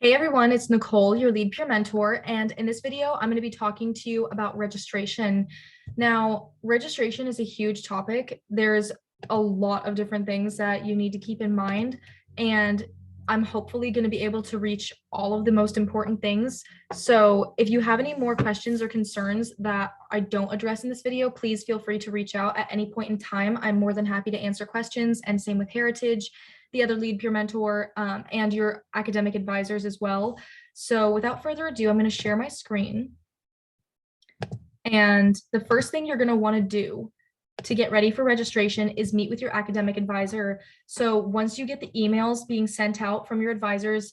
Hey everyone, it's Nicole, your lead peer mentor, and in this video, I'm going to be talking to you about registration. Now, registration is a huge topic. There's a lot of different things that you need to keep in mind, and I'm hopefully going to be able to reach all of the most important things. So if you have any more questions or concerns that I don't address in this video, please feel free to reach out at any point in time. I'm more than happy to answer questions, and same with Heritage, the other lead peer mentor, and your academic advisors as well. So without further ado, I'm going to share my screen. And the first thing you're going to want to do to get ready for registration is meet with your academic advisor. So once you get the emails being sent out from your advisors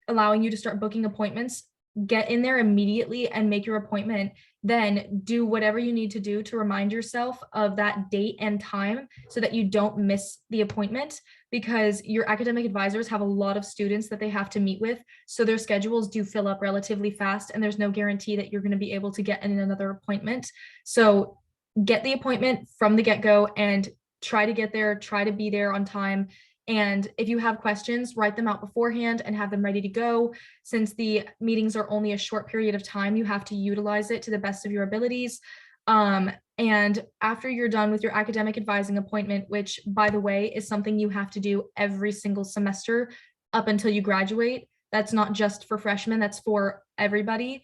allowing you to start booking appointments, get in there immediately and make your appointment. Then do whatever you need to do to remind yourself of that date and time so that you don't miss the appointment, because your academic advisors have a lot of students that they have to meet with. So their schedules do fill up relatively fast, and there's no guarantee that you're going to be able to get in another appointment. So get the appointment from the get-go and try to get there, try to be there on time. And if you have questions, write them out beforehand and have them ready to go. Since the meetings are only a short period of time, you have to utilize it to the best of your abilities. And after you're done with your academic advising appointment, which by the way, is something you have to do every single semester up until you graduate. That's not just for freshmen, that's for everybody.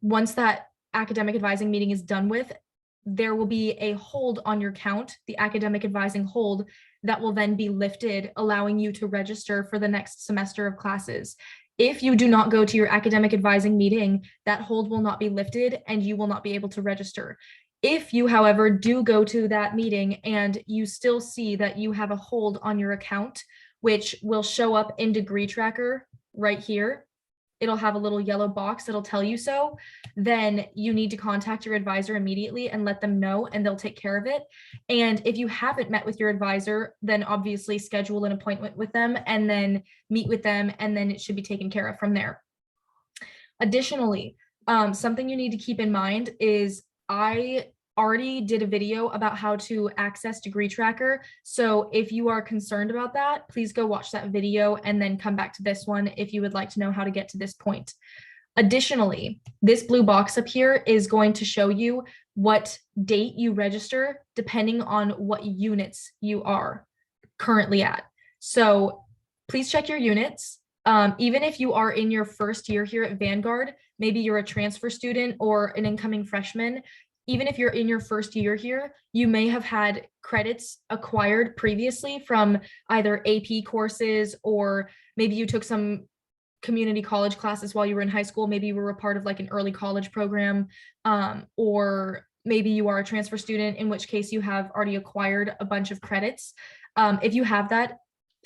Once that academic advising meeting is done with, there will be a hold on your count, the academic advising hold, that will then be lifted, allowing you to register for the next semester of classes. If you do not go to your academic advising meeting, that hold will not be lifted and you will not be able to register. If you, however, do go to that meeting and you still see that you have a hold on your account, which will show up in Degree Tracker right here, it'll have a little yellow box that'll tell you so, then you need to contact your advisor immediately and let them know, and they'll take care of it. And if you haven't met with your advisor, then obviously schedule an appointment with them and then meet with them, and then it should be taken care of from there. Additionally, something you need to keep in mind is I already did a video about how to access Degree Tracker. So if you are concerned about that, please go watch that video and then come back to this one if you would like to know how to get to this point. Additionally, this blue box up here is going to show you what date you register depending on what units you are currently at. So please check your units. Even if you are in your first year here at Vanguard, maybe you're a transfer student or an incoming freshman, even if you're in your first year here, you may have had credits acquired previously from either AP courses, or maybe you took some community college classes while you were in high school. Maybe you were a part of like an early college program, or maybe you are a transfer student, in which case you have already acquired a bunch of credits. If you have that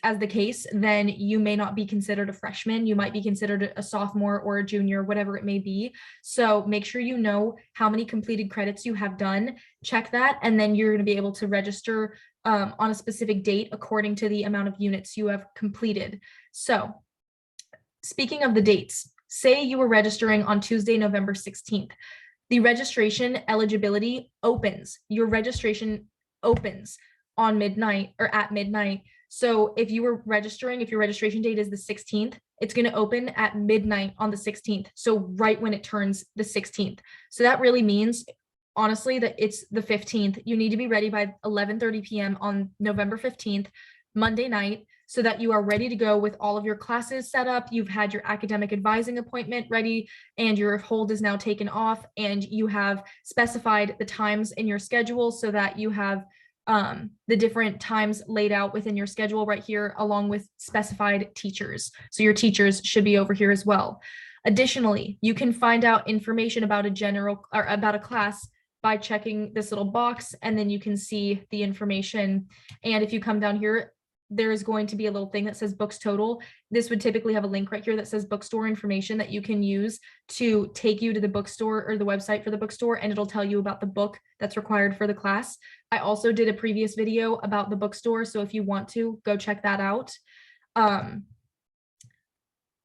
as the case, then you may not be considered a freshman. You might be considered a sophomore or a junior, whatever it may be. So make sure you know how many completed credits you have done, check that, and then you're going to be able to register on a specific date according to the amount of units you have completed. So speaking of the dates, say you were registering on Tuesday, November 16th. The registration eligibility opens. Your registration opens on midnight or at midnight. So if you were registering, if your registration date is the 16th, it's going to open at midnight on the 16th. So right when it turns the 16th. So that really means, honestly, that it's the 15th. You need to be ready by 11:30 p.m. on November 15th, Monday night, so that you are ready to go with all of your classes set up. You've had your academic advising appointment ready, and your hold is now taken off, and you have specified the times in your schedule so that you have the different times laid out within your schedule right here, along with specified teachers. So your teachers should be over here as well. Additionally, you can find out information about a general or about a class by checking this little box, and then you can see the information. And if you come down here, there is going to be a little thing that says books total. This would typically have a link right here that says bookstore information that you can use to take you to the bookstore or the website for the bookstore, and it'll tell you about the book that's required for the class. I also did a previous video about the bookstore, so if you want to, go check that out.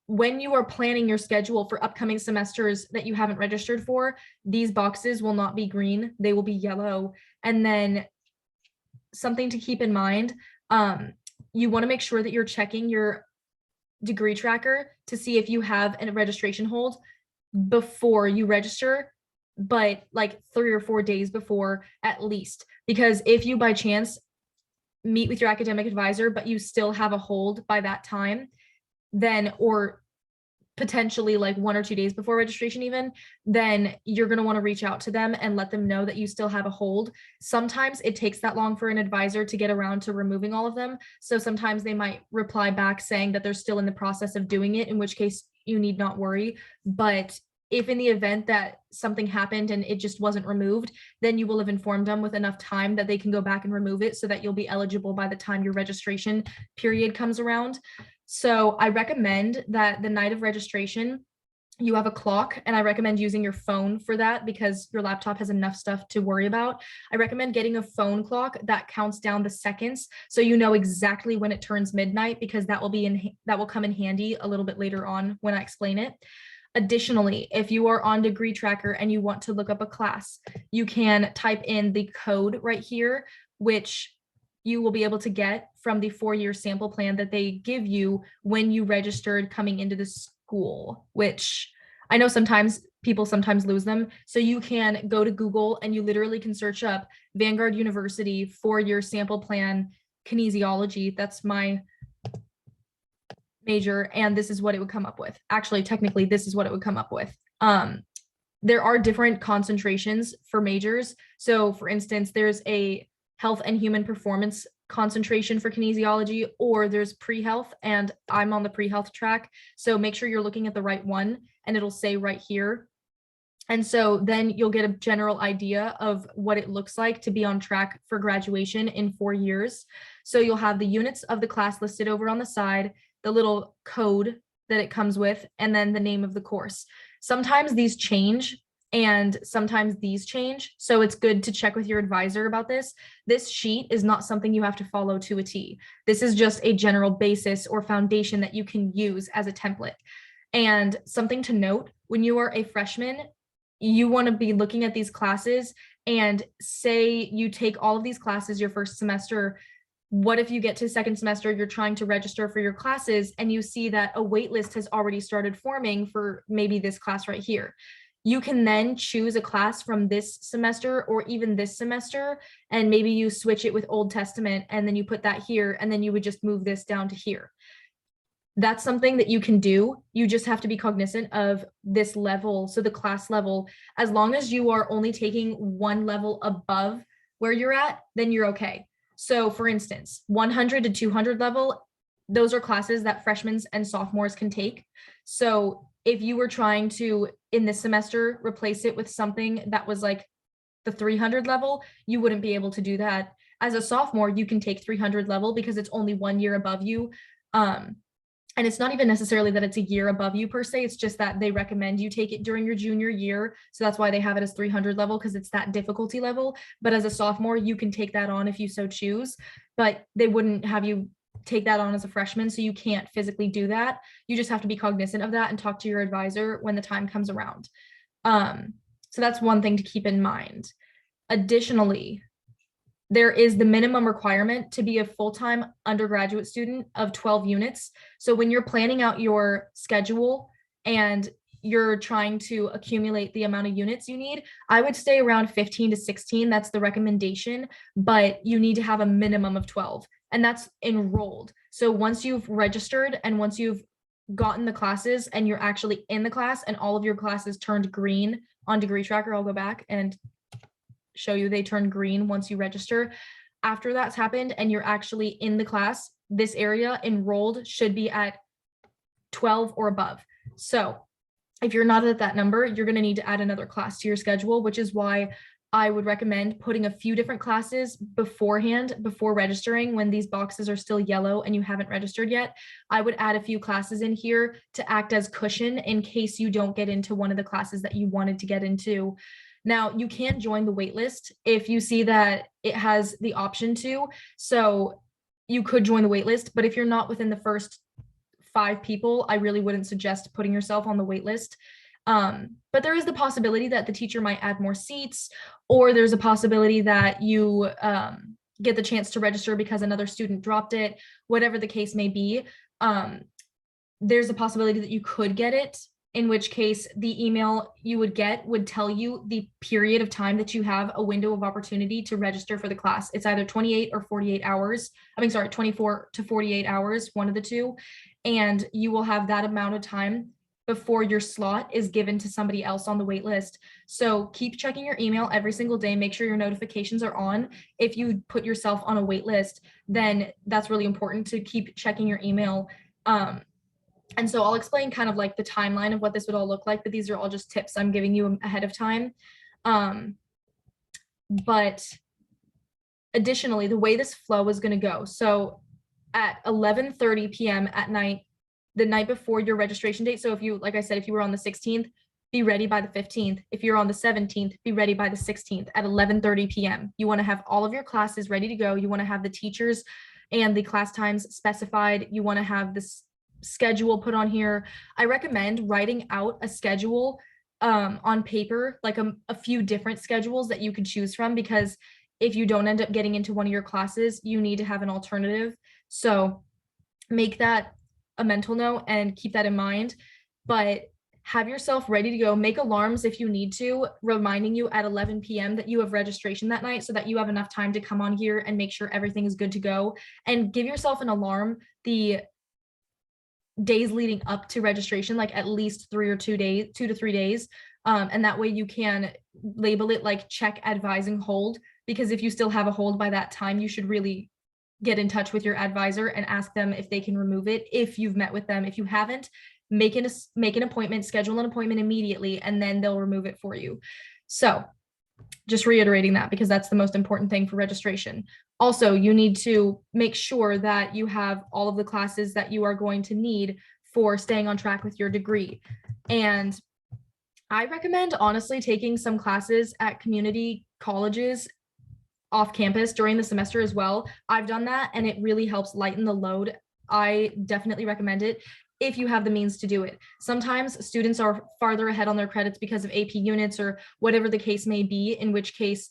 When you are planning your schedule for upcoming semesters that you haven't registered for, these boxes will not be green, they will be yellow. And then something to keep in mind, you want to make sure that you're checking your degree tracker to see if you have a registration hold before you register, but like 3 or 4 days before at least. Because if you by chance meet with your academic advisor, but you still have a hold by that time, then, or potentially like 1 or 2 days before registration even, then you're going to want to reach out to them and let them know that you still have a hold. Sometimes it takes that long for an advisor to get around to removing all of them. So sometimes they might reply back saying that they're still in the process of doing it, in which case you need not worry. But if in the event that something happened and it just wasn't removed, then you will have informed them with enough time that they can go back and remove it so that you'll be eligible by the time your registration period comes around. So I recommend that the night of registration, you have a clock, and I recommend using your phone for that because your laptop has enough stuff to worry about. I recommend getting a phone clock that counts down the seconds so you know exactly when it turns midnight, because that will come in handy a little bit later on when I explain it. Additionally, if you are on Degree Tracker and you want to look up a class, you can type in the code right here, which you will be able to get from the 4-year sample plan that they give you when you registered coming into the school, which I know sometimes people sometimes lose them. So you can go to Google and you literally can search up Vanguard University 4-year sample plan kinesiology. That's my major, and this is what it would come up with. Actually, technically, this is what it would come up with. There are different concentrations for majors. So for instance, there's a health and human performance concentration for kinesiology, or there's pre-health, and I'm on the pre-health track. So make sure you're looking at the right one, and it'll say right here. And so then you'll get a general idea of what it looks like to be on track for graduation in 4 years. So you'll have the units of the class listed over on the side, the little code that it comes with, and then the name of the course. Sometimes these change and sometimes these change. So it's good to check with your advisor about this. This sheet is not something you have to follow to a T. This is just a general basis or foundation that you can use as a template. And something to note, when you are a freshman, you want to be looking at these classes, and say you take all of these classes your first semester. What if you get to second semester, you're trying to register for your classes and you see that a wait list has already started forming for maybe this class right here? You can then choose a class from this semester or even this semester, and maybe you switch it with Old Testament, and then you put that here, and then you would just move this down to here. That's something that you can do. You just have to be cognizant of this level. So the class level, as long as you are only taking one level above where you're at, then you're okay. So for instance, 100 to 200 level, those are classes that freshmen and sophomores can take. So if you were trying to, in this semester, replace it with something that was like the 300 level, you wouldn't be able to do that. As a sophomore, you can take 300 level because it's only 1 year above you. And it's not even necessarily that it's a year above you per se. It's just that they recommend you take it during your junior year. So that's why they have it as 300 level, because it's that difficulty level. But as a sophomore, you can take that on if you so choose, but they wouldn't have you take that on as a freshman. So you can't physically do that. You just have to be cognizant of that and talk to your advisor when the time comes around. So that's one thing to keep in mind. Additionally, there is the minimum requirement to be a full-time undergraduate student of 12 units. So when you're planning out your schedule and you're trying to accumulate the amount of units you need, I would stay around 15 to 16. That's the recommendation, but you need to have a minimum of 12, and that's enrolled. So once you've registered and once you've gotten the classes and you're actually in the class and all of your classes turned green on Degree Tracker, I'll go back and show you they turn green once you register. After that's happened and you're actually in the class, this area enrolled should be at 12 or above. So if you're not at that number, you're going to need to add another class to your schedule, which is why I would recommend putting a few different classes beforehand before registering. When these boxes are still yellow and you haven't registered yet, I would add a few classes in here to act as cushion in case you don't get into one of the classes that you wanted to get into. Now, you can join the wait list if you see that it has the option to. So you could join the wait list, but if you're not within the first 5 people, I really wouldn't suggest putting yourself on the wait list. But there is the possibility that the teacher might add more seats, or there's a possibility that you get the chance to register because another student dropped it, whatever the case may be. there's a possibility that you could get it, in which case the email you would get would tell you the period of time that you have a window of opportunity to register for the class. It's either 28 or 48 hours. I mean, sorry, 24 to 48 hours, one of the two. And you will have that amount of time before your slot is given to somebody else on the wait list. So keep checking your email every single day. Make sure your notifications are on. If you put yourself on a wait list, then that's really important to keep checking your email. And so I'll explain kind of like the timeline of what this would all look like, but these are all just tips I'm giving you ahead of time. But additionally, the way this flow is going to go. So at 11:30 p.m. at night, the night before your registration date. So if you, like I said, if you were on the 16th, be ready by the 15th. If you're on the 17th, be ready by the 16th at 11:30 p.m. You want to have all of your classes ready to go. You want to have the teachers and the class times specified. You want to have this schedule put on here. I recommend writing out a schedule on paper, like a few different schedules that you could choose from, because if you don't end up getting into one of your classes, you need to have an alternative. So make that a mental note and keep that in mind, but have yourself ready to go. Make alarms if you need to, reminding you at 11 p.m. that you have registration that night so that you have enough time to come on here and make sure everything is good to go. And give yourself an alarm the days leading up to registration, like at least 2 to 3 days. And that way you can label it like check advising hold, because if you still have a hold by that time, you should really get in touch with your advisor and ask them if they can remove it if you've met with them. If you haven't, make an appointment, schedule an appointment immediately, and then they'll remove it for you. So just reiterating that, because that's the most important thing for registration. Also, you need to make sure that you have all of the classes that you are going to need for staying on track with your degree. And I recommend honestly taking some classes at community colleges off campus during the semester as well. I've done that and it really helps lighten the load. I definitely recommend it if you have the means to do it. Sometimes students are farther ahead on their credits because of AP units or whatever the case may be, in which case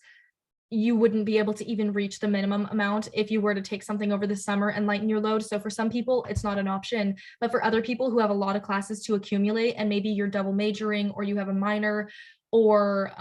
you wouldn't be able to even reach the minimum amount if you were to take something over the summer and lighten your load. So for some people, it's not an option, but for other people who have a lot of classes to accumulate, and maybe you're double majoring or you have a minor, or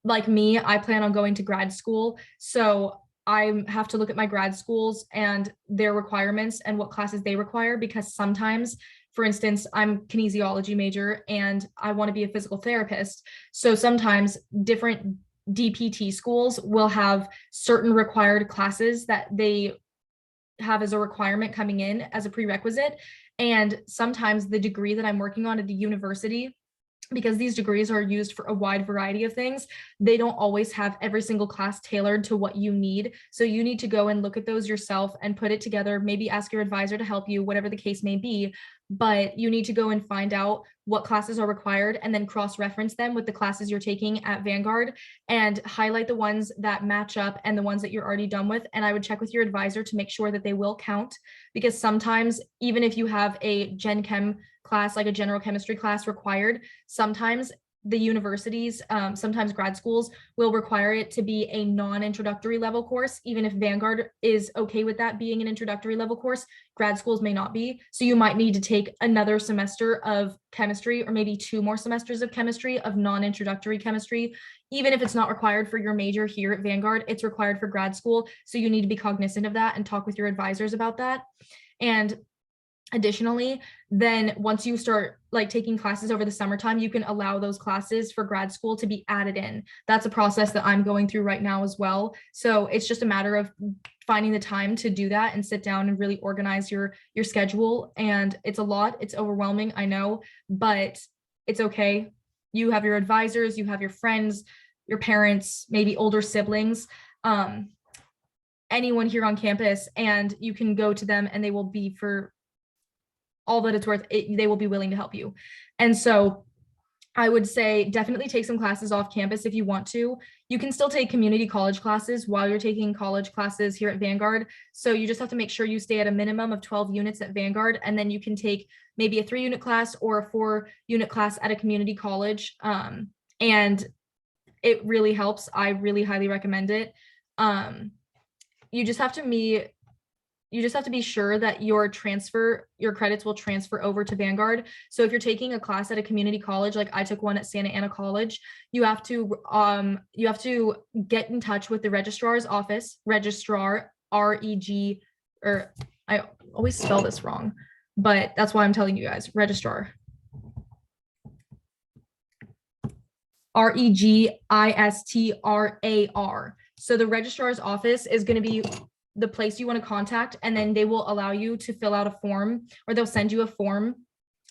like me, I plan on going to grad school. So I have to look at my grad schools and their requirements and what classes they require, because sometimes, for instance, I'm kinesiology major and I want to be a physical therapist. So sometimes different DPT schools will have certain required classes that they have as a requirement coming in as a prerequisite. And sometimes the degree that I'm working on at the university, because these degrees are used for a wide variety of things, they don't always have every single class tailored to what you need. So you need to go and look at those yourself and put it together, maybe ask your advisor to help you, whatever the case may be. But you need to go and find out what classes are required and then cross-reference them with the classes you're taking at Vanguard and highlight the ones that match up and the ones that you're already done with. And I would check with your advisor to make sure that they will count, because sometimes even if you have a Gen Chem class, like a general chemistry class required, sometimes the universities, sometimes grad schools will require it to be a non-introductory level course. Even if Vanguard is okay with that being an introductory level course, grad schools may not be. So you might need to take another semester of chemistry, or maybe 2 more semesters of chemistry, of non-introductory chemistry. Even if it's not required for your major here at Vanguard, it's required for grad school. So you need to be cognizant of that and talk with your advisors about that. And additionally, then once you start like taking classes over the summertime, you can allow those classes for grad school to be added in. That's a process that I'm going through right now as well. So it's just a matter of finding the time to do that and sit down and really organize your schedule. And it's a lot, it's overwhelming, I know, but it's okay. You have your advisors, you have your friends, your parents, maybe older siblings, anyone here on campus, and you can go to them and they will be, for all that it's worth, they will be willing to help you. And so I would say definitely take some classes off campus if you want to. You can still take community college classes while you're taking college classes here at Vanguard. So you just have to make sure you stay at a minimum of 12 units at Vanguard, and then you can take maybe a 3-unit class or a 4-unit class at a community college. And it really helps. I really highly recommend it. You just have to you just have to be sure that your credits will transfer over to Vanguard. So if you're taking a class at a community college, like I took one at Santa Ana College, you have to get in touch with the registrar's office, registrar, REG, or I always spell this wrong, but that's why I'm telling you guys, registrar. REGISTRAR. So the registrar's office is going to be the place you want to contact, and then they will allow you to fill out a form, or they'll send you a form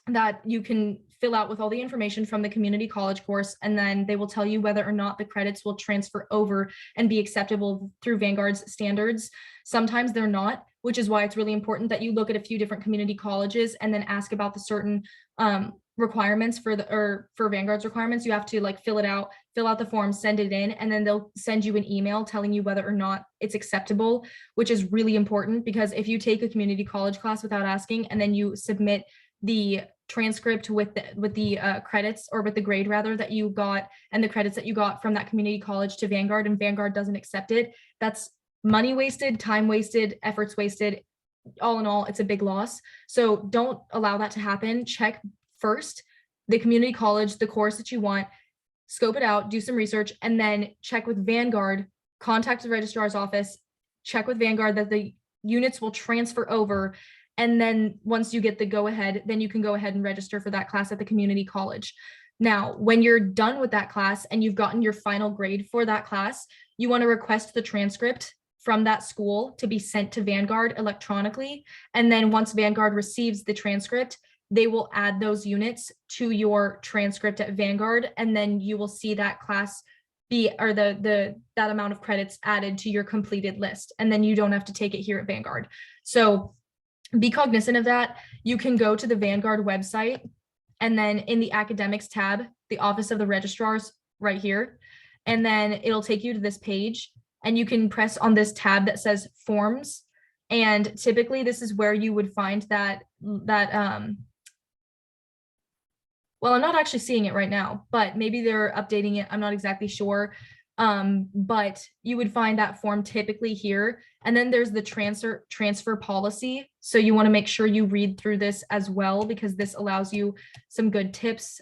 that you can fill out with all the information from the community college course, and then they will tell you whether or not the credits will transfer over and be acceptable through Vanguard's standards. Sometimes they're not, which is why it's really important that you look at a few different community colleges and then ask about the certain requirements for Vanguard's requirements. You have to like fill out the form, send it in, and then they'll send you an email telling you whether or not it's acceptable, which is really important, because if you take a community college class without asking and then you submit the transcript with the credits, or with the grade rather, that you got and the credits that you got from that community college to Vanguard, and Vanguard doesn't accept it, that's money wasted, time wasted, efforts wasted. All in all, it's a big loss. So don't allow that to happen. Check first the community college, the course that you want, scope it out, do some research, and then check with Vanguard, contact the registrar's office, check with Vanguard that the units will transfer over. And then once you get the go ahead, then you can go ahead and register for that class at the community college. Now, when you're done with that class and you've gotten your final grade for that class, you want to request the transcript from that school to be sent to Vanguard electronically. And then once Vanguard receives the transcript, they will add those units to your transcript at Vanguard, and then you will see that class that amount of credits added to your completed list, and then you don't have to take it here at Vanguard. So be cognizant of that. You can go to the Vanguard website, and then in the academics tab, the office of the registrars right here, and then it'll take you to this page, and you can press on this tab that says forms. And typically this is where you would find well, I'm not actually seeing it right now, but maybe they're updating it. I'm not exactly sure. But you would find that form typically here. And then there's the transfer policy. So you want to make sure you read through this as well, because this allows you some good tips,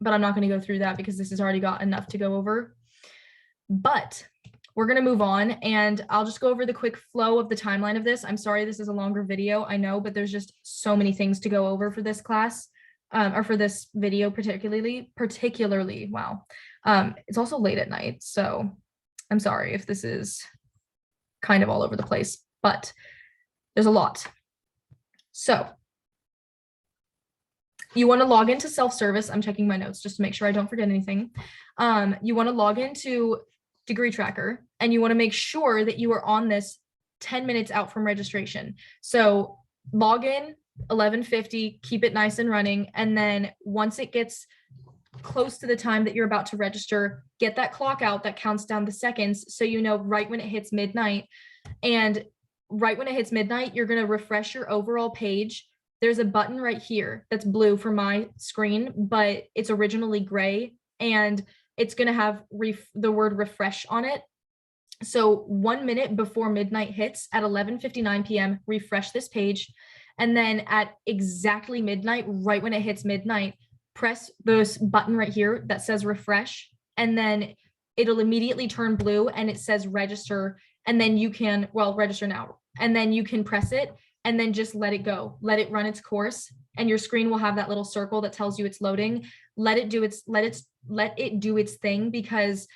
but I'm not going to go through that because this has already got enough to go over. But we're going to move on, and I'll just go over the quick flow of the timeline of this. I'm sorry, this is a longer video, I know, but there's just so many things to go over for this class. Or for this video particularly, wow. It's also late at night, so I'm sorry if this is kind of all over the place, but there's a lot. So you want to log into self-service. I'm checking my notes just to make sure I don't forget anything. You want to log into Degree Tracker, and you want to make sure that you are on this 10 minutes out from registration. So log in 11:50, keep it nice and running, and then once it gets close to the time that you're about to register, get that clock out that counts down the seconds, so you know right when it hits midnight. And right when it hits midnight, you're going to refresh your overall page. There's a button right here that's blue for my screen, but it's originally gray, and it's going to have the word refresh on it. So 1 minute before midnight hits at 11:59 p.m., refresh this page. And then at exactly midnight, right when it hits midnight, press this button right here that says refresh, and then it'll immediately turn blue and it says register. And then you can, register now. And then you can press it and then just let it go. Let it run its course, and your screen will have that little circle that tells you it's loading. Let it do its thing, because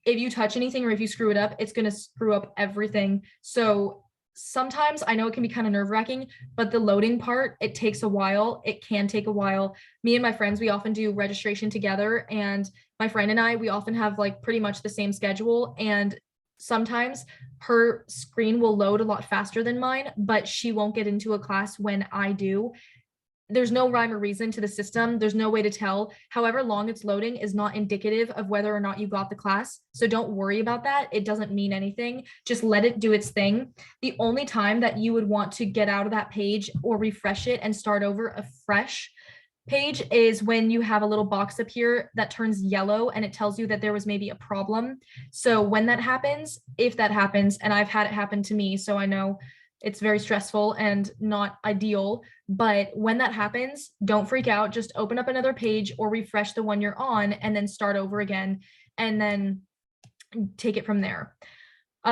if you touch anything or if you screw it up, it's going to screw up everything. So sometimes I know it can be kind of nerve-wracking, but the loading part, it takes a while. It can take a while. Me and my friends, we often do registration together, and my friend and I, we often have like pretty much the same schedule, and sometimes her screen will load a lot faster than mine, but she won't get into a class when I do. There's no rhyme or reason to the system. There's no way to tell. However long it's loading is not indicative of whether or not you got the class. So don't worry about that. It doesn't mean anything. Just let it do its thing. The only time that you would want to get out of that page or refresh it and start over a fresh page is when you have a little box up here that turns yellow and it tells you that there was maybe a problem. So when that happens, if that happens, and I've had it happen to me, so I know It's very stressful and not ideal. But when that happens, don't freak out. Just open up another page or refresh the one you're on and then start over again and then take it from there.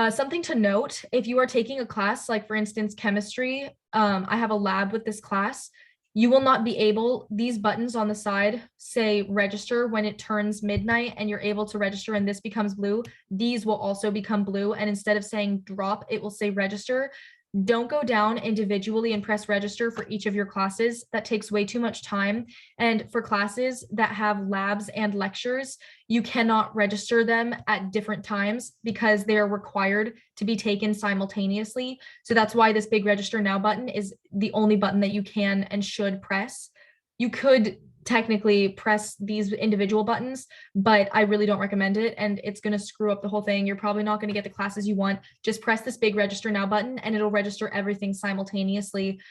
Something to note, if you are taking a class, like for instance, chemistry, I have a lab with this class, you will not be able, these buttons on the side say register when it turns midnight and you're able to register and this becomes blue. These will also become blue. And instead of saying drop, it will say register. Don't go down individually and press register for each of your classes. That takes way too much time. And for classes that have labs and lectures, you cannot register them at different times because they are required to be taken simultaneously. So that's why this big register now button is the only button that you can and should press. You could technically press these individual buttons, but I really don't recommend it and it's going to screw up the whole thing. You're probably not going to get the classes you want. Just press this big register now button and it'll register everything simultaneously.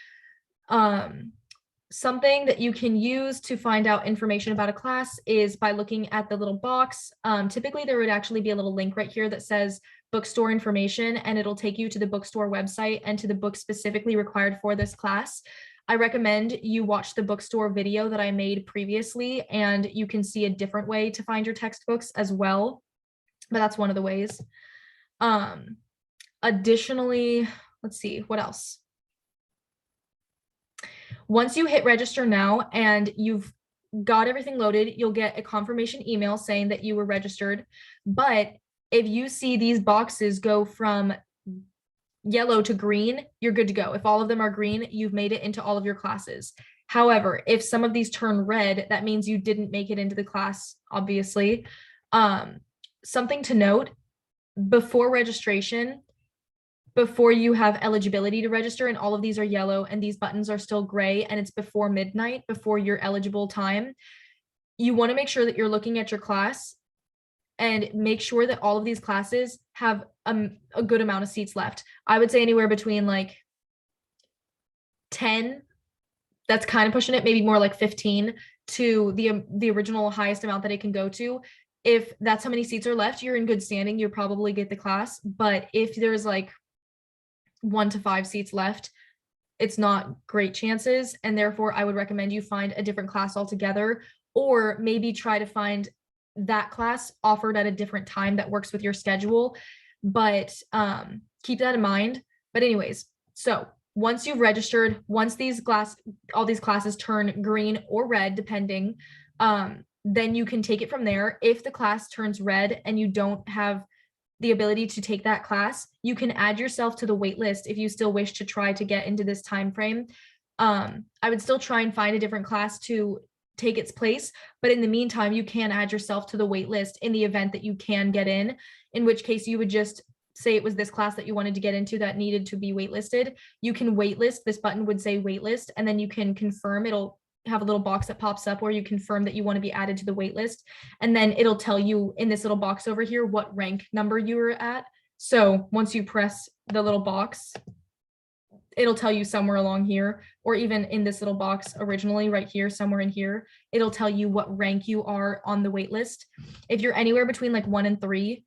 Something that you can use to find out information about a class is by looking at the little box. Typically there would actually be a little link right here that says bookstore information and it'll take you to the bookstore website and to the book specifically required for this class. I recommend you watch the bookstore video that I made previously and you can see a different way to find your textbooks as well, but that's one of the ways. Additionally, let's see, what else? Once you hit register now and you've got everything loaded, you'll get a confirmation email saying that you were registered. But if you see these boxes go from yellow to green, you're good to go. If all of them are green, you've made it into all of your classes. However, if some of these turn red, that means you didn't make it into the class, obviously. Something to note, before registration, before you have eligibility to register, and all of these are yellow and these buttons are still gray and it's before midnight, before your eligible time, you want to make sure that you're looking at your class and make sure that all of these classes have a good amount of seats left. I would say anywhere between like 10, that's kind of pushing it, maybe more like 15 to the original highest amount that it can go to. If that's how many seats are left, you're in good standing, you'll probably get the class. But if there's like 1 to 5 seats left, it's not great chances. And therefore I would recommend you find a different class altogether, or maybe try to find that class offered at a different time that works with your schedule. But keep that in mind. But anyways, so once you've registered, once all these classes turn green or red, depending, then you can take it from there. If the class turns red and you don't have the ability to take that class, you can add yourself to the wait list if you still wish to try to get into this time frame. I would still try and find a different class to take its place, but in the meantime, you can add yourself to the wait list in the event that you can get in which case you would just say it was this class that you wanted to get into that needed to be waitlisted. You can waitlist, this button would say waitlist, and then you can confirm. It'll have a little box that pops up where you confirm that you want to be added to the wait list. And then it'll tell you in this little box over here what rank number you were at. So once you press the little box, it'll tell you somewhere along here, or even in this little box originally right here, somewhere in here, it'll tell you what rank you are on the wait list. If you're anywhere between like 1 and 3,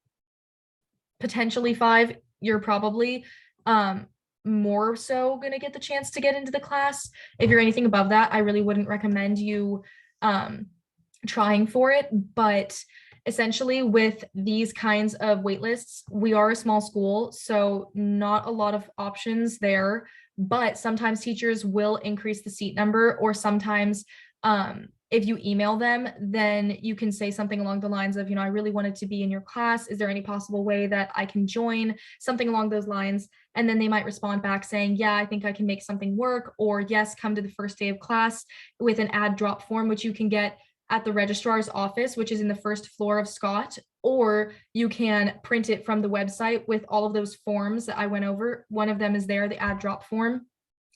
potentially 5, you're probably more so going to get the chance to get into the class. If you're anything above that, I really wouldn't recommend you trying for it. But essentially with these kinds of wait lists, we are a small school, so not a lot of options there, but sometimes teachers will increase the seat number, or sometimes if you email them, then you can say something along the lines of, I really wanted to be in your class. Is there any possible way that I can join? Something along those lines. And then they might respond back saying, yeah, I think I can make something work, or yes, come to the first day of class, with an add drop form, which you can get at the registrar's office, which is in the first floor of Scott, or you can print it from the website with all of those forms that I went over. One of them is there, the add drop form.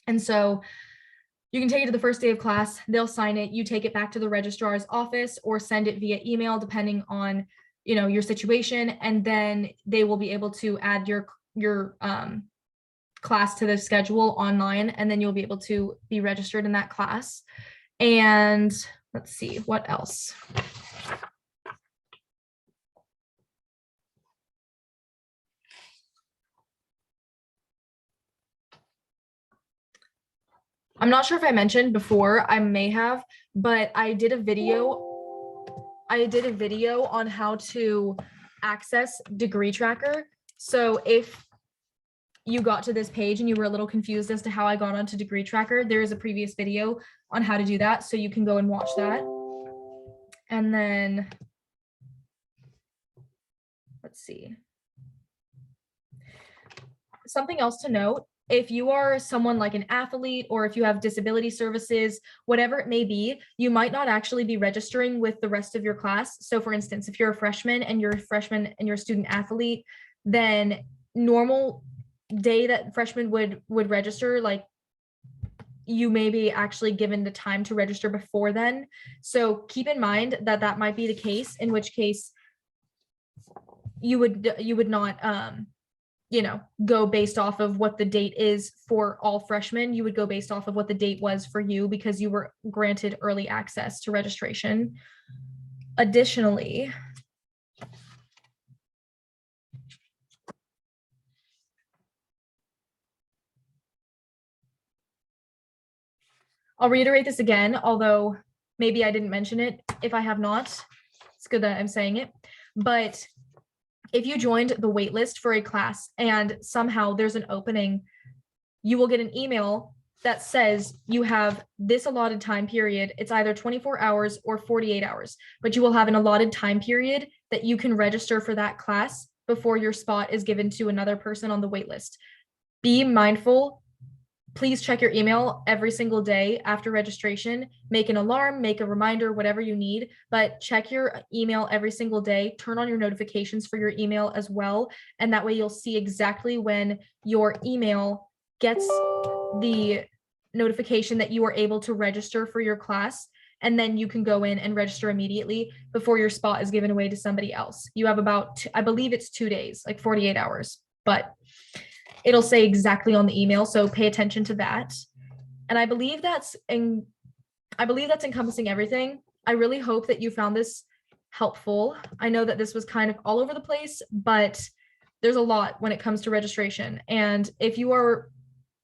And so you can take it to the first day of class, they'll sign it, you take it back to the registrar's office or send it via email, depending on, your situation. And then they will be able to add your class to the schedule online, and then you'll be able to be registered in that class. And let's see, what else? I'm not sure if I mentioned before, I may have, but I did a video on how to access Degree Tracker. So if you got to this page and you were a little confused as to how I got onto Degree Tracker, there is a previous video on how to do that. So you can go and watch that. And then, let's see. Something else to note, if you are someone like an athlete or if you have disability services, whatever it may be, you might not actually be registering with the rest of your class. So for instance, if you're a freshman and you're a student athlete, then normal day that freshmen would register, like you may be actually given the time to register before then. So keep in mind that that might be the case, in which case you would not go based off of what the date is for all freshmen. You would go based off of what the date was for you because you were granted early access to registration. Additionally, I'll reiterate this again, although maybe I didn't mention it. If I have not, it's good that I'm saying it. But if you joined the wait list for a class and somehow there's an opening, you will get an email that says you have this allotted time period. It's either 24 hours or 48 hours, but you will have an allotted time period that you can register for that class before your spot is given to another person on the wait list. Be mindful. Please check your email every single day after registration. Make an alarm, make a reminder, whatever you need, but check your email every single day. Turn on your notifications for your email as well. And that way you'll see exactly when your email gets the notification that you are able to register for your class. And then you can go in and register immediately before your spot is given away to somebody else. You have about, I believe it's 2 days, like 48 hours, but it'll say exactly on the email, so pay attention to that. And I believe that's encompassing everything. I really hope that you found this helpful. I know that this was kind of all over the place, but there's a lot when it comes to registration. And if you are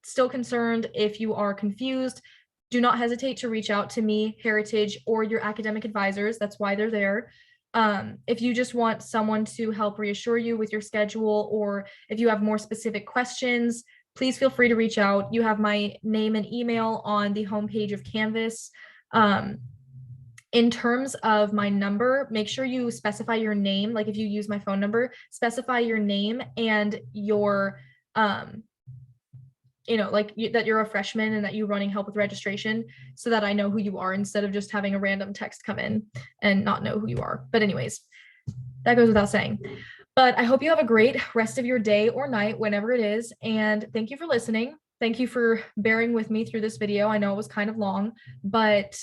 still concerned, if you are confused, do not hesitate to reach out to me, Heritage, or your academic advisors. That's why they're there. If you just want someone to help reassure you with your schedule, or if you have more specific questions, please feel free to reach out. You have my name and email on the homepage of Canvas. In terms of my number, make sure you specify your name. Like if you use my phone number, specify your name and your, that you're a freshman and that you're running help with registration, so that I know who you are instead of just having a random text come in and not know who you are. But anyways, that goes without saying. But I hope you have a great rest of your day or night, whenever it is. And thank you for listening. Thank you for bearing with me through this video. I know it was kind of long, but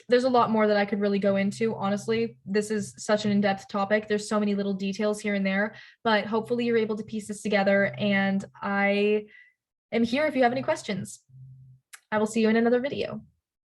there's a lot more that I could really go into. Honestly, this is such an in-depth topic. There's so many little details here and there, but hopefully you're able to piece this together. And I am here if you have any questions. I will see you in another video.